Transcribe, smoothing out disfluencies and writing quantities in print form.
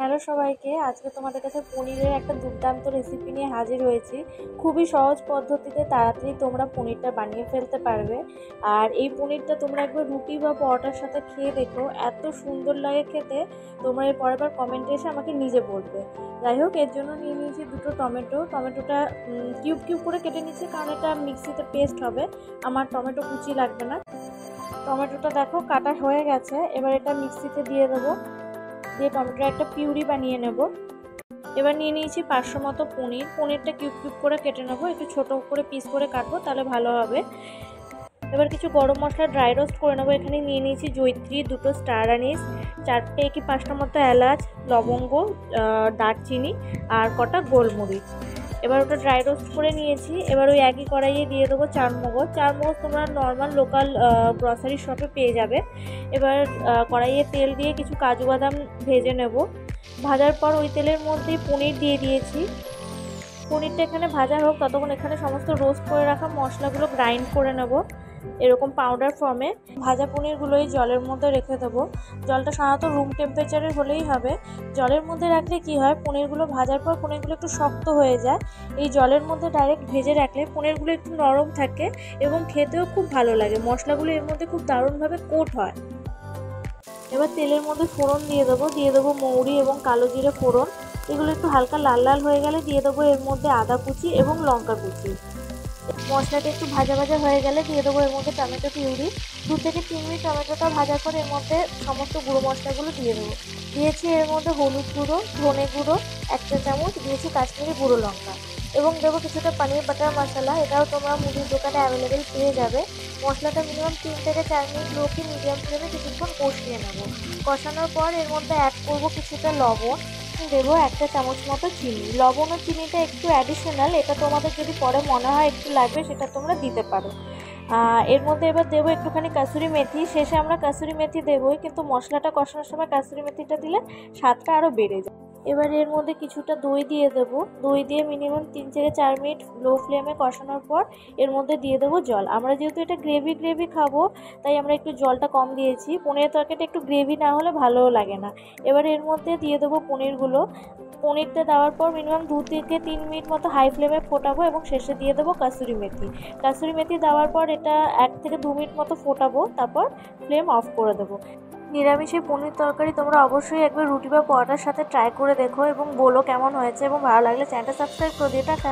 Hello সবাইকে, আজকে তোমাদের কাছে পনিরের একটা দুর্দান্ত রেসিপি নিয়ে হাজির হয়েছি। খুবই সহজ পদ্ধতিতে তাড়াতাড়ি তোমরা পনিরটা বানিয়ে ফেলতে পারবে। আর এই পনিরটা তোমরা একবার রুটি বা পরোটার সাথে খেয়ে দেখো, এত সুন্দর লাগে খেতে। তোমরা এর পরের বার কমেন্টে এসে আমাকে নিজে বলবে। যাই হোক, এর জন্য নিয়ে নিয়েছি দুটো টমেটোটা কিউব কিউব করে কেটে নিচ্ছি, কারণ এটা মিক্সিতে পেস্ট হবে। আমার টমেটো কুচি লাগবে না। টমেটোটা দেখো কাটা হয়ে গেছে, এবার এটা মিক্সিতে দিয়ে দেবো। দিয়ে টমেটোর একটা পিউরি বানিয়ে নেব। এবার নিয়ে নিয়েছি 500 মতো পনিরটা কিউব কিউব করে কেটে নেবো, একটু ছোট করে পিস করে কাটবো, তাহলে ভালো হবে। এবার কিছু গরম মশলা ড্রাই রোস্ট করে নেবো। এখানে নিয়ে নিয়েছি জয়িত্রী, 2টো স্টার আনিস, 4টে কি 5টা মতো এলাচ, লবঙ্গ, দারচিনি আর কটা গোলমরিচ। এবার ওটা ড্রাই রোস্ট করে নিয়েছি। এবার ওই একই কড়াইয়ে দিয়ে দেবো চারমগজ তোমরা নর্মাল লোকাল গ্রসারি শপে পেয়ে যাবে। এবার কড়াইয়ে তেল দিয়ে কিছু কাজু বাদাম ভেজে নেব। ভাজার পর ওই তেলের মধ্যেই পনির দিয়ে দিয়েছি। পনিরটা এখানে ভাজা হোক, ততক্ষণ এখানে সমস্ত রোস্ট করে রাখা মশলাগুলো গ্রাইন্ড করে নেব এরকম পাউডার ফর্মে। ভাজা পনিরগুলোই জলের মধ্যে রেখে দেবো। জলটা সাধারণত রুম টেম্পারেচারের হলেই হবে। জলের মধ্যে রাখলে কি হয়, পনিরগুলো ভাজার পর পনিরগুলো একটু শক্ত হয়ে যায়। এই জলের মধ্যে ডাইরেক্ট ভেজে রাখলে পনিরগুলো একটু নরম থাকে এবং খেতেও খুব ভালো লাগে। মশলাগুলো এর মধ্যে খুব দারুণভাবে কোট হয়। এবার তেলের মধ্যে ফোড়ন দিয়ে দেবো মৌরি এবং কালো জিরে ফোড়ন। এগুলো একটু হালকা লাল লাল হয়ে গেলে দিয়ে দেবো এর মধ্যে আদা কুচি এবং লঙ্কা কুচি। মশলাটা একটু ভাজা ভাজা হয়ে গেলে দিয়ে দেবো এর মধ্যে টমেটো পিউরি। 2 থেকে 3 মিনিট টমেটোটা ভাজার পর এর মধ্যে সমস্ত গুঁড়ো মশলাগুলো দিয়ে দেবো। দিয়েছি এর মধ্যে হলুদ গুঁড়ো, ধনে গুঁড়ো 1 চা চামচ, দিয়েছি কাশ্মীরি গুঁড়ো লঙ্কা এবং দেবো কিছুটা পনির বাটার মশলা। এটাও তোমরা মুদির দোকানে অ্যাভেলেবেল পেয়ে যাবে। মশলাটা মিনিমাম 3 থেকে 4 মিনিট লো কি মিডিয়াম ফ্লেমে কিছুক্ষণ কষিয়ে নেব। কষানোর পর এর মধ্যে অ্যাড করবো কিছুটা লবণ, দেবো 1 চা চামচ মতো চিনি। লবণ ও চিনিটা একটু অ্যাডিশনাল, এটা তোমাদের যদি পরে মনে হয় একটু লাগবে সেটা তোমরা দিতে পারো। এর মধ্যে এবার দেবো একটুখানি কাসুরি মেথি। শেষে আমরা কাসুরি মেথি দেবোই, কিন্তু মশলাটা কষানোর সময় কাসুরি মেথিটা দিলে স্বাদটা আরও বেড়ে যায়। এবার এর মধ্যে কিছুটা দই দিয়ে দেবো। দই দিয়ে মিনিমাম 3 থেকে 4 মিনিট লো ফ্লেমে কষানোর পর এর মধ্যে দিয়ে দেবো জল। আমরা যেহেতু এটা গ্রেভি খাবো, তাই আমরা একটু জলটা কম দিয়েছি। পনিরের তরকারিটা একটু গ্রেভি না হলে ভালোও লাগে না। এবার এর মধ্যে দিয়ে দেবো পনিরটা দেওয়ার পর মিনিমাম 2 থেকে 3 মিনিট মতো হাই ফ্লেমে ফোটাবো এবং শেষে দিয়ে দেবো কাসুরি মেথি দেওয়ার পর এটা 1 থেকে 2 মিনিট মতো ফোটাবো, তারপর ফ্লেম অফ করে দেবো। নিরামিষে পনির তরকারি তোমরা অবশ্যই একবার রুটি বা পরোটার সাথে ট্রাই করে দেখো এবং বলো কেমন হয়েছে, এবং ভালো লাগলে চ্যানেলটা সাবস্ক্রাইব করে দিও। টাটা।